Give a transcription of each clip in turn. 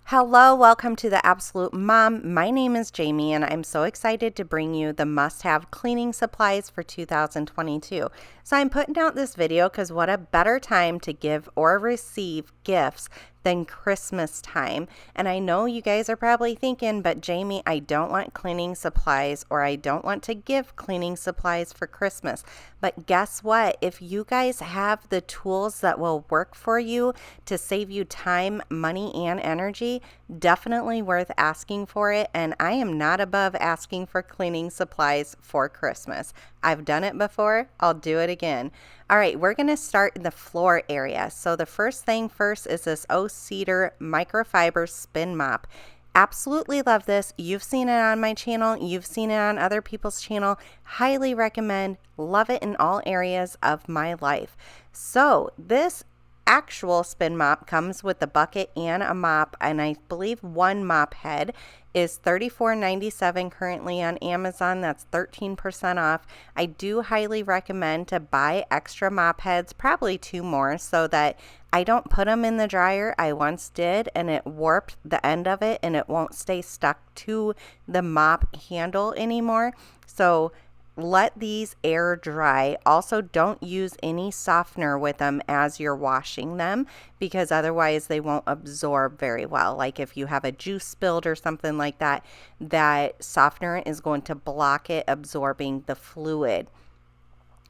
Hello, welcome to the Absolute Mom. My name is Jamie and I'm so excited to bring you the must-have cleaning supplies for 2022. So I'm putting out this video because what a better time to give or receive gifts than Christmas time. And I know you guys are probably thinking, but Jamie, I don't want cleaning supplies, or I don't want to give cleaning supplies for Christmas. But guess what? If you guys have the tools that will work for you to save you time, money, and energy, definitely worth asking for it. And I am not above asking for cleaning supplies for Christmas. I've done it before. I'll do it again. All right, we're going to start in the floor area. So the first thing first is this O-Cedar microfiber spin mop. Absolutely love this. You've seen it on my channel. You've seen it on other people's channel. Highly recommend. Love it in all areas of my life. So this actual spin mop comes with a bucket and a mop, and I believe one mop head is $34.97 currently on Amazon. That's 13% off. I do highly recommend to buy extra mop heads, probably two more, so that I don't put them in the dryer. I once did and it warped the end of it and it won't stay stuck to the mop handle anymore. So let these air dry. Also, don't use any softener with them as you're washing them, because otherwise they won't absorb very well. Like if you have a juice spilled or something like that, that softener is going to block it absorbing the fluid.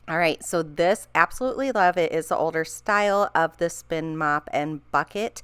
All right, so this, absolutely love it, is the older style of the spin mop and bucket.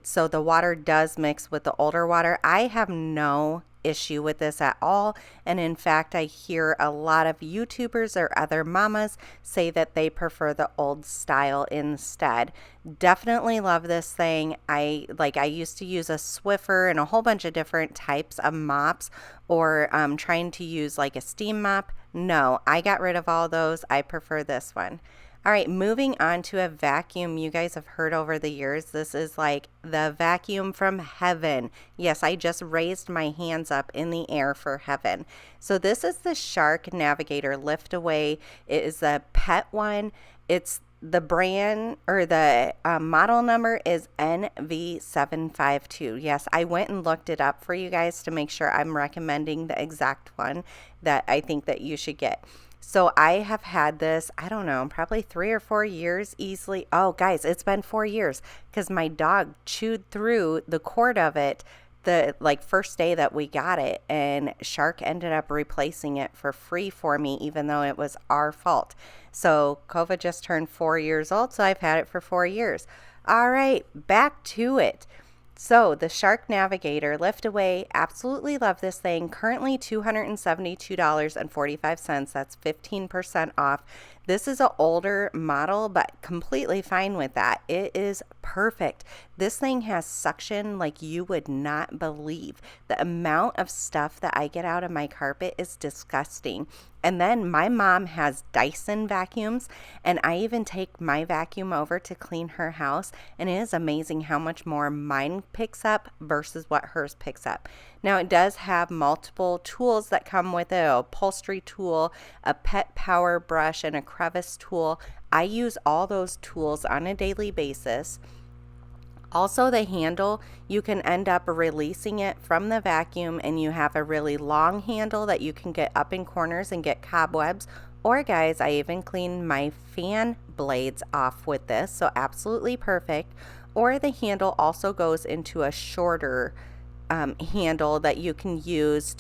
So the water does mix with the older water. I have no issue with this at all, and in fact I hear a lot of YouTubers or other mamas say that they prefer the old style instead. Definitely love this thing. I used to use a Swiffer and a whole bunch of different types of mops, or trying to use like a steam mop. No, I got rid of all those. I prefer this one. All right, moving on to a vacuum. You guys have heard over the years, this is like the vacuum from heaven. Yes, I just raised my hands up in the air for heaven. So this is the Shark Navigator Lift Away. It is the pet one. It's the brand, or the model number is NV752. Yes, I went and looked it up for you guys to make sure I'm recommending the exact one that I think that you should get. So I have had this, I don't know, probably 3 or 4 years easily. Oh, guys, it's been 4 years because my dog chewed through the cord of it the first day that we got it, and Shark ended up replacing it for free for me, even though it was our fault. So Kova just turned 4 years old, so I've had it for 4 years. All right, back to it. So the Shark Navigator Lift Away, absolutely love this thing. Currently $272.45. That's 15% off. This is an older model, but completely fine with that. It is perfect. This thing has suction like you would not believe. The amount of stuff that I get out of my carpet is disgusting. And then my mom has Dyson vacuums, and I even take my vacuum over to clean her house, and it is amazing how much more mine picks up versus what hers picks up. Now it does have multiple tools that come with it: a upholstery tool, a pet power brush, and a crevice tool. I use all those tools on a daily basis. Also, the handle, you can end up releasing it from the vacuum, and you have a really long handle that you can get up in corners and get cobwebs. Or guys, I even clean my fan blades off with this, so absolutely perfect. Or the handle also goes into a shorter handle that you can use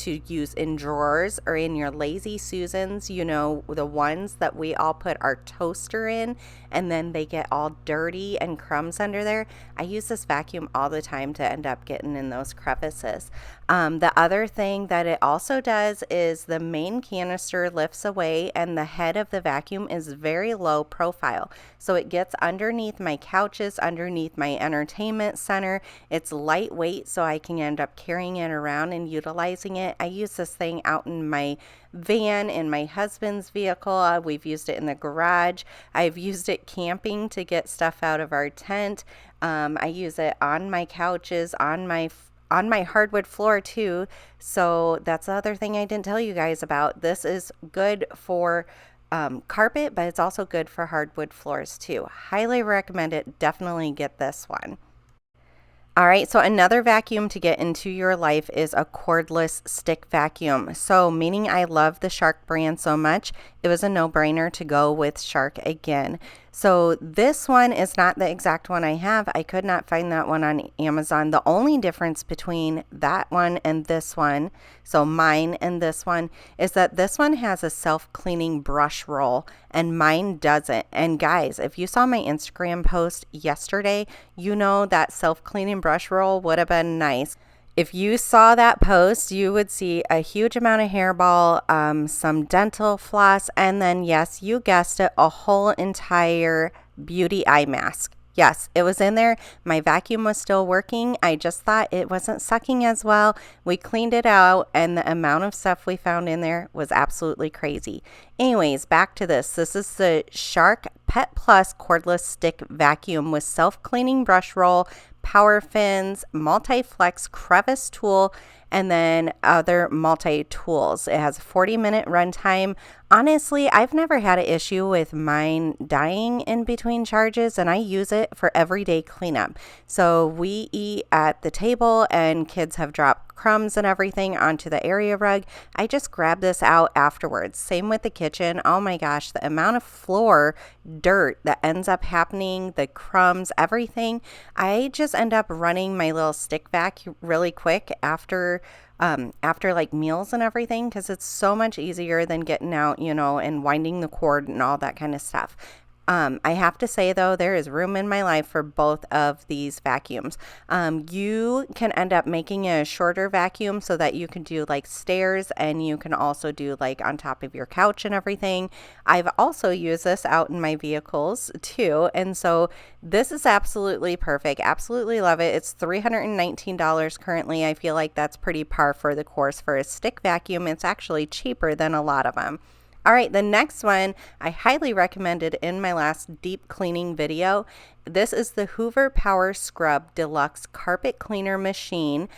in drawers or in your Lazy Susans, you know, the ones that we all put our toaster in and then they get all dirty and crumbs under there. I use this vacuum all the time to end up getting in those crevices. The other thing that it also does is the main canister lifts away, and the head of the vacuum is very low profile. So it gets underneath my couches, underneath my entertainment center. It's lightweight, so I can end up carrying it around and utilizing it. I use this thing out in my van, in my husband's vehicle. We've used it in the garage. I've used it camping to get stuff out of our tent. I use it on my couches, on my hardwood floor too. So that's the other thing I didn't tell you guys about. This is good for carpet, but it's also good for hardwood floors too. Highly recommend it. Definitely get this one. All right, so another vacuum to get into your life is a cordless stick vacuum. So meaning I love the Shark brand so much, it was a no-brainer to go with Shark again. So this one is not the exact one I have. I could not find that one on Amazon. The only difference between that one and this one, so mine and this one, is that this one has a self-cleaning brush roll and mine doesn't. And guys, if you saw my Instagram post yesterday, you know that self-cleaning brush roll would have been nice. If you saw that post, you would see a huge amount of hairball, some dental floss, and then, yes, you guessed it, a whole entire beauty eye mask. Yes, it was in there. My vacuum was still working. I just thought it wasn't sucking as well. We cleaned it out, and the amount of stuff we found in there was absolutely crazy. Anyways, back to this. This is the Shark Pet Plus cordless stick vacuum with self-cleaning brush roll, PowerFins, MultiFLEX crevice tool, and then other multi-tools. It has a 40-minute runtime. Honestly, I've never had an issue with mine dying in between charges, and I use it for everyday cleanup. So we eat at the table and kids have dropped crumbs and everything onto the area rug. I just grab this out afterwards. Same with the kitchen. Oh my gosh, the amount of floor dirt that ends up happening, the crumbs, everything. I just end up running my little stick vac really quick after like meals and everything, because it's so much easier than getting out, and winding the cord and all that kind of stuff. I have to say, though, there is room in my life for both of these vacuums. You can end up making a shorter vacuum so that you can do like stairs, and you can also do like on top of your couch and everything. I've also used this out in my vehicles too, and so this is absolutely perfect. Absolutely love it. It's $319 currently. I feel like that's pretty par for the course for a stick vacuum. It's actually cheaper than a lot of them. All right, the next one I highly recommended in my last deep cleaning video. This is the Hoover Power Scrub Deluxe Carpet Cleaner Machine.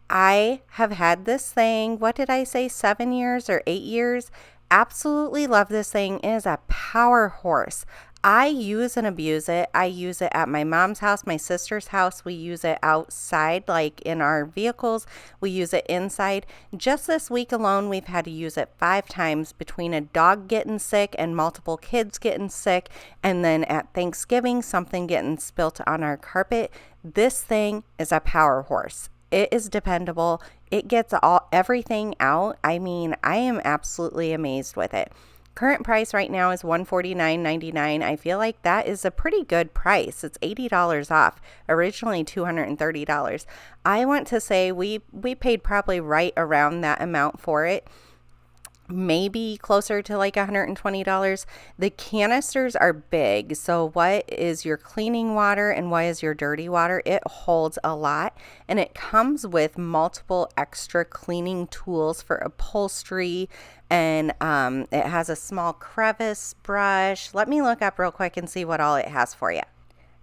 I have had this thing, what did I say, 7 years or 8 years? Absolutely love this thing. It is a power horse. I use and abuse it. I use it at my mom's house, my sister's house. We use it outside, like in our vehicles. We use it inside. Just this week alone, we've had to use it 5 times between a dog getting sick and multiple kids getting sick. And then at Thanksgiving, something getting spilt on our carpet. This thing is a power horse. It is dependable. It gets everything out. I mean, I am absolutely amazed with it. Current price right now is $149.99. I feel like that is a pretty good price. It's $80 off, originally $230. I want to say we paid probably right around that amount for it. Maybe closer to like $120. The canisters are big. So what is your cleaning water and what is your dirty water? It holds a lot, and it comes with multiple extra cleaning tools for upholstery, and it has a small crevice brush. Let me look up real quick and see what all it has for you.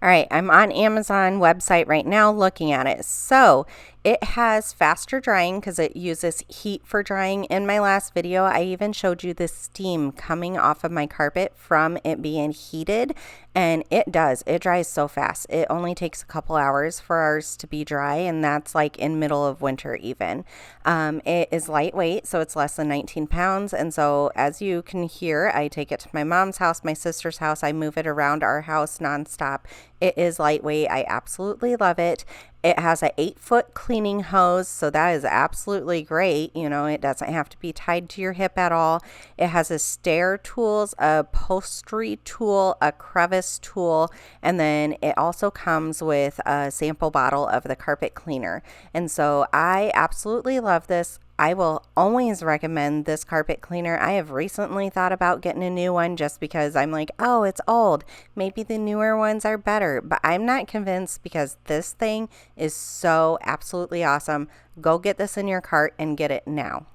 All right, I'm on Amazon website right now looking at it. So it has faster drying because it uses heat for drying. In my last video, I even showed you the steam coming off of my carpet from it being heated, and it dries so fast. It only takes a couple hours for ours to be dry, and that's like in middle of winter even. It is lightweight, so it's less than 19 pounds, and so as you can hear, I take it to my mom's house, my sister's house. I move it around our house nonstop. It is lightweight. I absolutely love it. It has a 8-foot cleaning hose, so that is absolutely great. It doesn't have to be tied to your hip at all. It has a stair tools, a upholstery tool, a crevice tool, and then it also comes with a sample bottle of the carpet cleaner. And so I absolutely love this. I will always recommend this carpet cleaner. I have recently thought about getting a new one just because I'm like, oh, it's old. Maybe the newer ones are better, but I'm not convinced because this thing is so absolutely awesome. Go get this in your cart and get it now.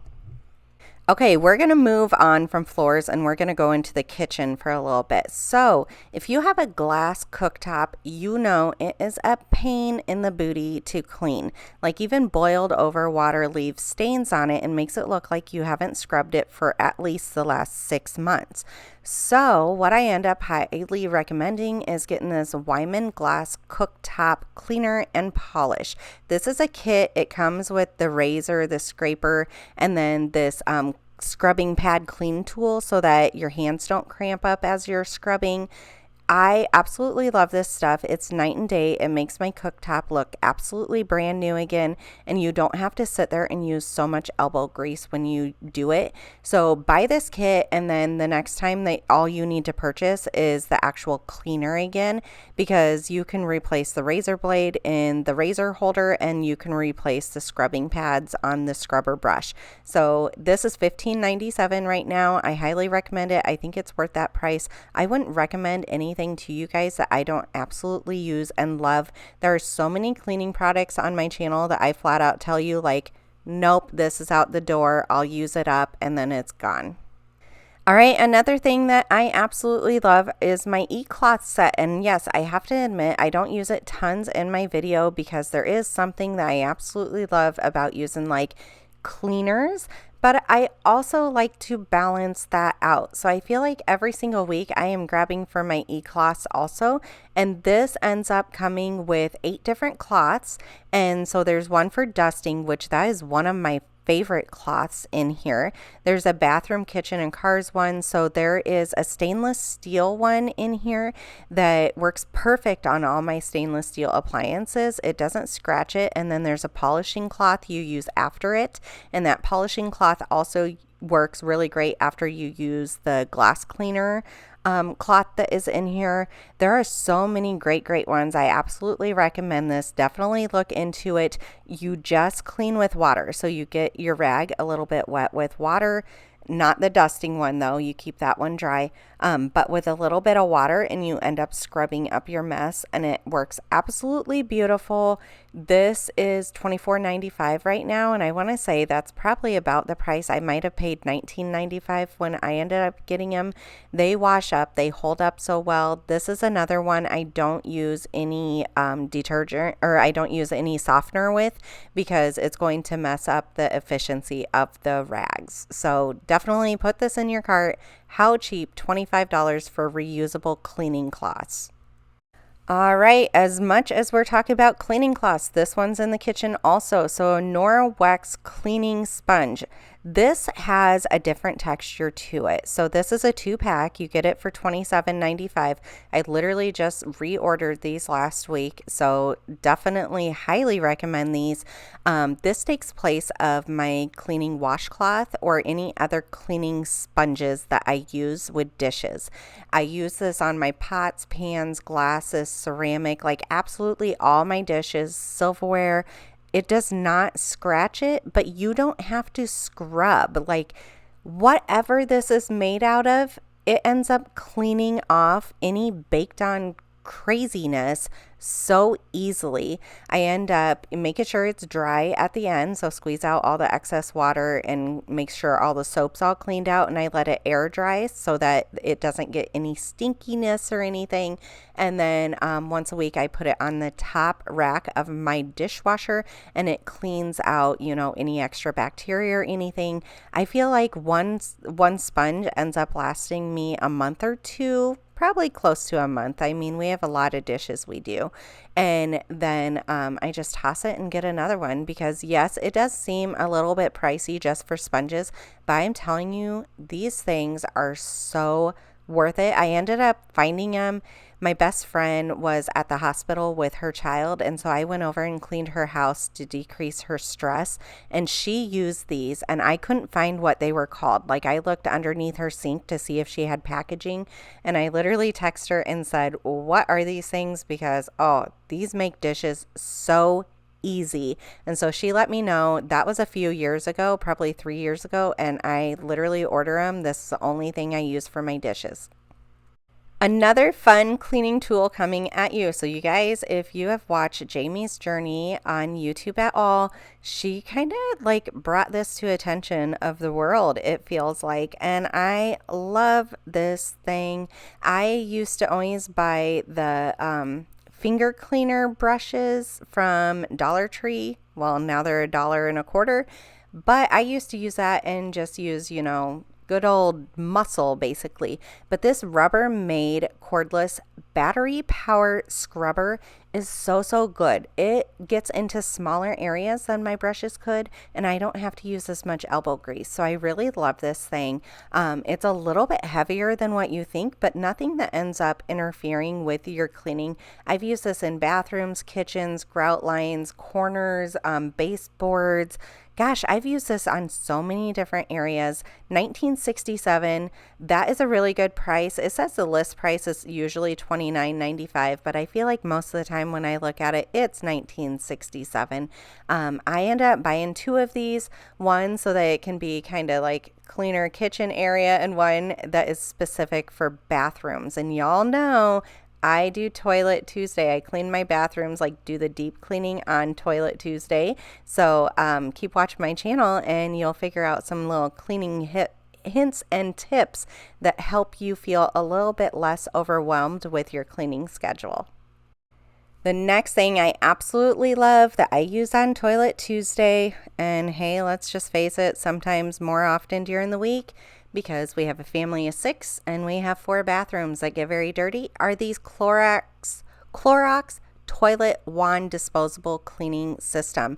Okay, we're going to move on from floors and we're going to go into the kitchen for a little bit. So if you have a glass cooktop, it is a pain in the booty to clean. Like even boiled over water leaves stains on it and makes it look like you haven't scrubbed it for at least the last 6 months. So what I end up highly recommending is getting this Wyman Glass Cooktop Cleaner and Polish. This is a kit. It comes with the razor, the scraper, and then this scrubbing pad clean tool so that your hands don't cramp up as you're scrubbing. I absolutely love this stuff. It's night and day. It makes my cooktop look absolutely brand new again, and you don't have to sit there and use so much elbow grease when you do it. So buy this kit, and then the next time all you need to purchase is the actual cleaner again, because you can replace the razor blade in the razor holder, and you can replace the scrubbing pads on the scrubber brush. So this is $15.97 right now. I highly recommend it. I think it's worth that price. I wouldn't recommend anything to you guys that I don't absolutely use and love. There are so many cleaning products on my channel that I flat out tell you, like, nope, this is out the door. I'll use it up and then it's gone. All right, another thing that I absolutely love is my e-cloth set. And yes, I have to admit, I don't use it tons in my video because there is something that I absolutely love about using like cleaners, but I also like to balance that out. So I feel like every single week I am grabbing for my e-cloths also, and this ends up coming with 8 different cloths. And so there's one for dusting, which that is one of my favorite cloths in here. There's a bathroom, kitchen, and cars one. So there is a stainless steel one in here that works perfect on all my stainless steel appliances. It doesn't scratch it. And then there's a polishing cloth you use after it, and that polishing cloth also works really great after you use the glass cleaner cloth that is in here. There are so many great ones. I absolutely recommend this. Definitely look into it. You just clean with water. So you get your rag a little bit wet with water. Not the dusting one though, you keep that one dry, but with a little bit of water, and you end up scrubbing up your mess, and it works absolutely beautiful. This is $24.95 right now, and I want to say that's probably about the price. I might have paid $19.95 when I ended up getting them. They wash up, they hold up so well. This is another one I don't use any detergent, or I don't use any softener with, because it's going to mess up the efficiency of the rags. So definitely put this in your cart. How cheap? $25 for reusable cleaning cloths. All right, as much as we're talking about cleaning cloths, this one's in the kitchen also. So Norwex cleaning sponge. This has a different texture to it. So this is a 2-pack. You get it for $27.95. I literally just reordered these last week, so definitely highly recommend these. This takes place of my cleaning washcloth or any other cleaning sponges that I use with dishes. I use this on my pots, pans, glasses, ceramic, like absolutely all my dishes, silverware. It does not scratch it, but you don't have to scrub. Like whatever this is made out of, it ends up cleaning off any baked on craziness so easily. I end up making sure it's dry at the end, so squeeze out all the excess water and make sure all the soap's all cleaned out, and I let it air dry so that it doesn't get any stinkiness or anything. And then once a week I put it on the top rack of my dishwasher, and it cleans out, you know, any extra bacteria or anything. I feel like one sponge ends up lasting me a month or two, probably close to a month. I mean, we have a lot of dishes we do. And then I just toss it and get another one, because yes, it does seem a little bit pricey just for sponges, but I'm telling you, these things are so worth it. I ended up finding them. My best friend was at the hospital with her child, and so I went over and cleaned her house to decrease her stress, and she used these, and I couldn't find what they were called. Like I looked underneath her sink to see if she had packaging, and I literally texted her and said, what are these things? Because these make dishes so easy. And so she let me know. That was a few years ago, probably 3 years ago, and I literally order them. This is the only thing I use for my dishes. Another fun cleaning tool coming at you. So you guys, if you have watched Jamie's journey on YouTube at all, she kind of like brought this to attention of the world, it feels like. And I love this thing. I used to always buy the finger cleaner brushes from Dollar Tree. Well, now they're $1.25. But I used to use that and just use, you know, good old muscle basically. But this Rubbermaid cordless battery power scrubber is so good. It gets into smaller areas than my brushes could, and I don't have to use as much elbow grease. So I really love this thing. It's a little bit heavier than what you think, but nothing that ends up interfering with your cleaning. I've used this in bathrooms, kitchens, grout lines, corners, baseboards. Gosh, I've used this on so many different areas. $19.67. That is a really good price. It says the list price is usually $29.95, but I feel like most of the time when I look at it, it's $19.67. I end up buying 2 of these, one so that it can be kind of like cleaner kitchen area and one that is specific for bathrooms. And y'all know I do Toilet Tuesday. I clean my bathrooms, like do the deep cleaning on Toilet Tuesday. So keep watching my channel and you'll figure out some little cleaning hints and tips that help you feel a little bit less overwhelmed with your cleaning schedule. The next thing I absolutely love that I use on Toilet Tuesday, and hey, let's just face it, sometimes more often during the week, because we have a family of 6 and we have 4 bathrooms that get very dirty, are these Clorox ToiletWand disposable cleaning system.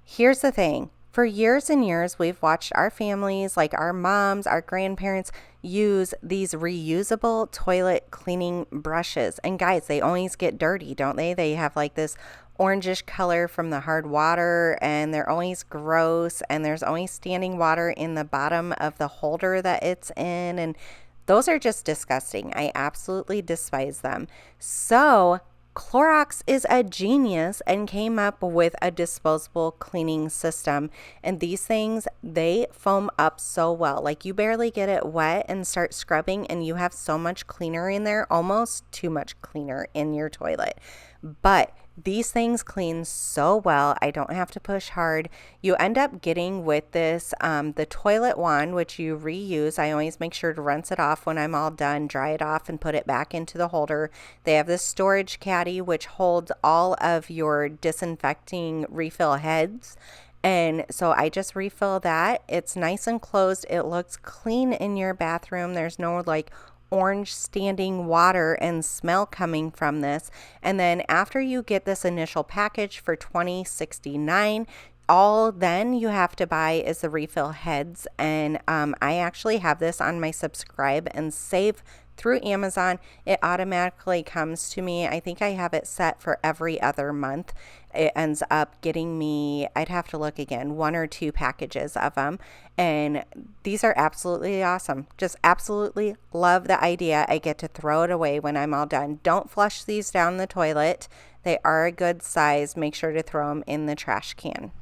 Here's the thing. For years and years, we've watched our families, like our moms, our grandparents, use these reusable toilet cleaning brushes. And guys, they always get dirty, don't they? They have like this orangish color from the hard water, and they're always gross, and there's always standing water in the bottom of the holder that it's in, and those are just disgusting. I absolutely despise them. So Clorox is a genius and came up with a disposable cleaning system. And these things, they foam up so well. Like you barely get it wet and start scrubbing and you have so much cleaner in there, almost too much cleaner in your toilet. But these things clean so well. I don't have to push hard. You end up getting with this, the ToiletWand, which you reuse. I always make sure to rinse it off when I'm all done, dry it off and put it back into the holder. They have this storage caddy, which holds all of your disinfecting refill heads. And so I just refill that. It's nice and closed. It looks clean in your bathroom. There's no like orange standing water and smell coming from this. And then after you get this initial package for $20.69, all then you have to buy is the refill heads. And I actually have this on my subscribe and save through Amazon. It automatically comes to me. I think I have it set for every other month. It ends up getting me, I'd have to look again, 1 or 2 packages of them. And these are absolutely awesome. Just absolutely love the idea. I get to throw it away when I'm all done. Don't flush these down the toilet. They are a good size. Make sure to throw them in the trash can.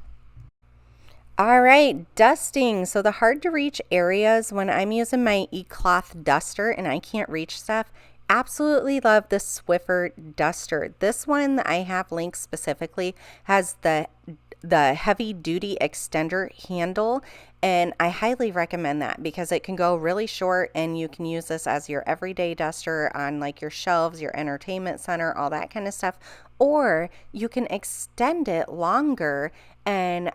All right, dusting. So the hard to reach areas, when I'm using my eCloth duster and I can't reach stuff, absolutely love the Swiffer duster. This one I have linked specifically has the heavy duty extender handle, and I highly recommend that because it can go really short and you can use this as your everyday duster on like your shelves, your entertainment center, all that kind of stuff, or you can extend it longer and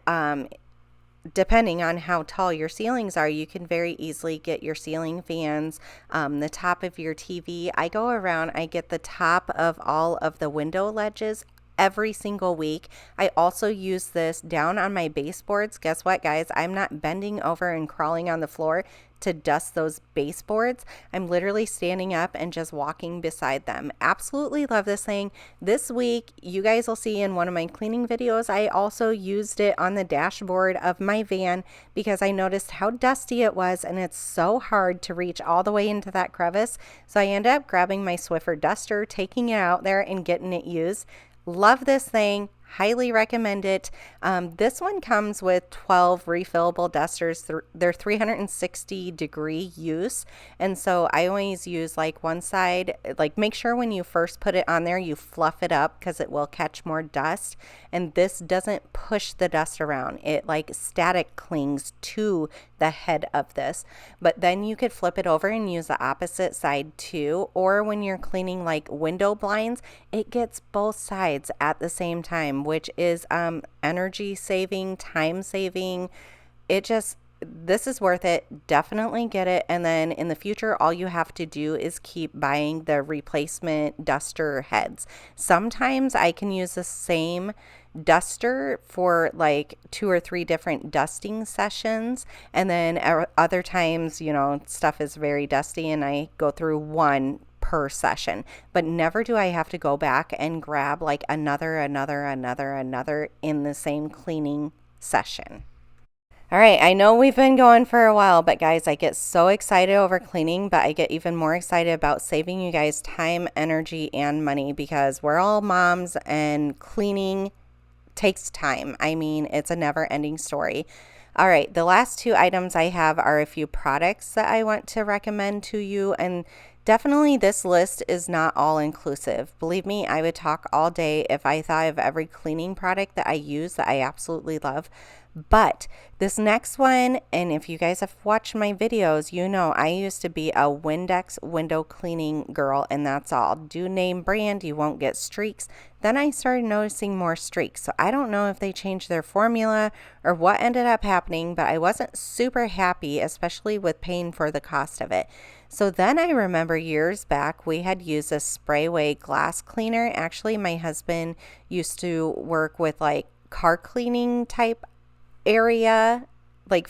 depending on how tall your ceilings are, you can very easily get your ceiling fans, the top of your TV. I go around, I get the top of all of the window ledges every single week. I also use this down on my baseboards. Guess what, guys? I'm not bending over and crawling on the floor to dust those baseboards. I'm literally standing up and just walking beside them. Absolutely love this thing. This week, you guys will see in one of my cleaning videos, I also used it on the dashboard of my van because I noticed how dusty it was, and it's so hard to reach all the way into that crevice. So I ended up grabbing my Swiffer duster, taking it out there and getting it used. Love this thing. Highly recommend it. This one comes with 12 refillable dusters. They're 360 degree use. And so I always use like one side, like make sure when you first put it on there, you fluff it up because it will catch more dust. And this doesn't push the dust around. It like static clings to the head of this. But then you could flip it over and use the opposite side too. Or when you're cleaning like window blinds, it gets both sides at the same time, which is energy saving, time saving. It just, this is worth it. Definitely get it. And then in the future, all you have to do is keep buying the replacement duster heads. Sometimes I can use the same duster for like 2 or 3 different dusting sessions, and then other times, you know, stuff is very dusty and I go through one per session. But never do I have to go back and grab like another in the same cleaning session. All right, I know we've been going for a while, but guys, I get so excited over cleaning, but I get even more excited about saving you guys time, energy, and money, because we're all moms and cleaning takes time. I mean, it's a never-ending story. All right, the last 2 items I have are a few products that I want to recommend to you, and definitely this list is not all inclusive. Believe me, I would talk all day if I thought of every cleaning product that I use that I absolutely love. But this next one, and if you guys have watched my videos, you know I used to be a Windex window cleaning girl, and that's all. Do name brand, you won't get streaks. Then I started noticing more streaks. So I don't know if they changed their formula or what ended up happening, but I wasn't super happy, especially with paying for the cost of it. So then I remember years back, we had used a spray away glass cleaner. Actually, my husband used to work with like car cleaning type area, like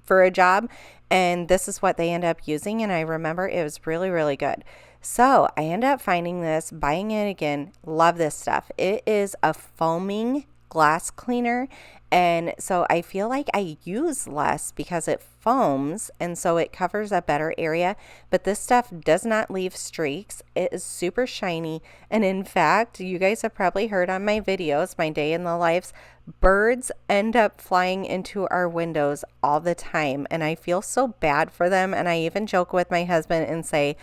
for a job, and this is what they end up using, and I remember it was really good. So I end up finding this, buying it again. Love this stuff. It is a foaming glass cleaner, and so I feel like I use less because it foams, and so it covers a better area. But this stuff does not leave streaks. It is super shiny, and in fact, you guys have probably heard on my videos, my day in the lives, birds end up flying into our windows all the time, and I feel so bad for them. And I even joke with my husband and say,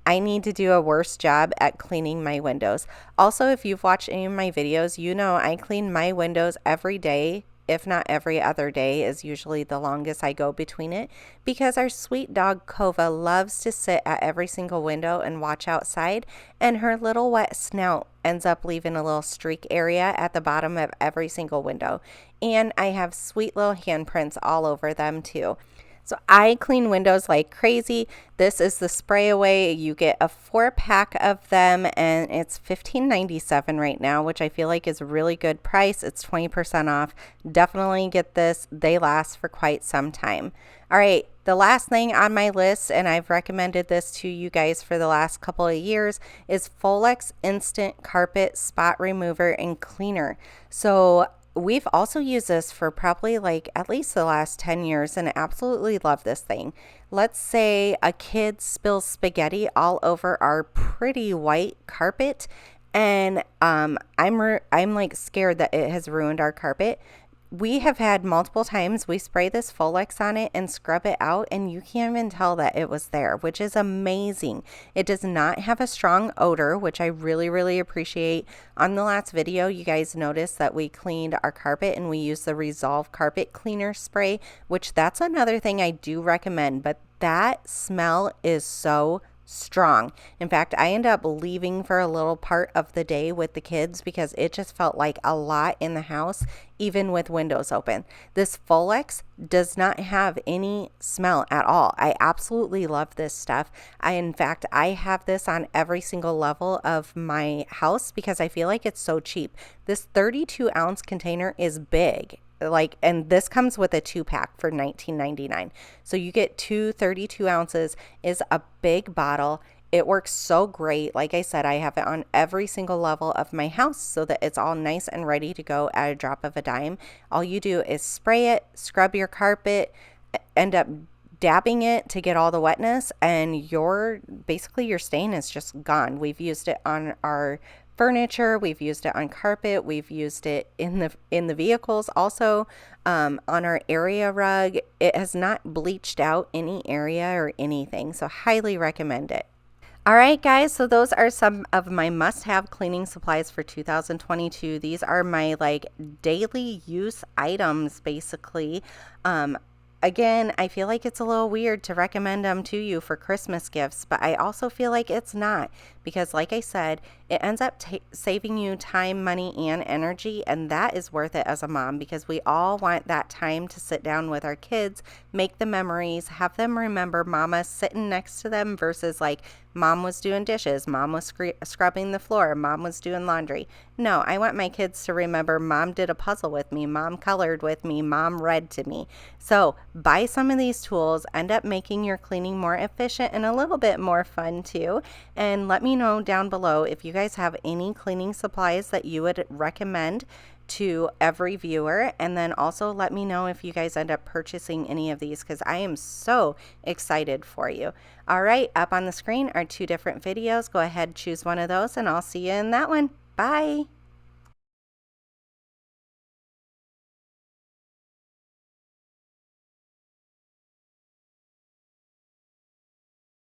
I need to do a worse job at cleaning my windows. Also, if you've watched any of my videos, you know I clean my windows every day, if not every other day is usually the longest I go between it, because our sweet dog Kova loves to sit at every single window and watch outside, and her little wet snout ends up leaving a little streak area at the bottom of every single window. And I have sweet little handprints all over them too. So I clean windows like crazy. This is the spray away. You get a 4-pack of them, and it's $15.97 right now, which I feel like is a really good price. It's 20% off. Definitely get this. They last for quite some time. All right, the last thing on my list, and I've recommended this to you guys for the last couple of years, is FLEX Instant Carpet Spot Remover and Cleaner. So we've also used this for probably like at least the last 10 years, and I absolutely love this thing. Let's say a kid spills spaghetti all over our pretty white carpet, and I'm like scared that it has ruined our carpet. We have had multiple times we spray this FLEX on it and scrub it out, and you can't even tell that it was there, which is amazing. It does not have a strong odor, which I really appreciate. On the last video, you guys noticed that we cleaned our carpet and we used the Resolve carpet cleaner spray, which that's another thing I do recommend, but that smell is so strong. In fact, I end up leaving for a little part of the day with the kids because it just felt like a lot in the house, even with windows open. This FLEX does not have any smell at all. I absolutely love this stuff. In fact, I have this on every single level of my house because I feel like it's so cheap. This 32-ounce container is big. And this comes with a 2-pack for $19.99. So you get 32 ounces, is a big bottle. It works so great. Like I said, I have it on every single level of my house so that it's all nice and ready to go at a drop of a dime. All you do is spray it, scrub your carpet, end up dabbing it to get all the wetness, and basically your stain is just gone. We've used it on our furniture, we've used it on carpet, we've used it in the vehicles also, on our area rug. It has not bleached out any area or anything, so highly recommend it. All right, guys, so those are some of my must-have cleaning supplies for 2022. These are my like daily use items, basically. Again, I feel like it's a little weird to recommend them to you for Christmas gifts, but I also feel like it's not, because like I said, it ends up saving you time, money, and energy, and that is worth it as a mom, because we all want that time to sit down with our kids, make the memories, have them remember mama sitting next to them versus like mom was doing dishes, mom was scrubbing the floor, mom was doing laundry. No, I want my kids to remember mom did a puzzle with me, mom colored with me, mom read to me. So buy some of these tools, end up making your cleaning more efficient and a little bit more fun too. And let me know down below if you guys have any cleaning supplies that you would recommend to every viewer, and then also let me know if you guys end up purchasing any of these, because I am so excited for you. All right, up on the screen are 2 different videos. Go ahead, choose one of those, and I'll see you in that one. Bye.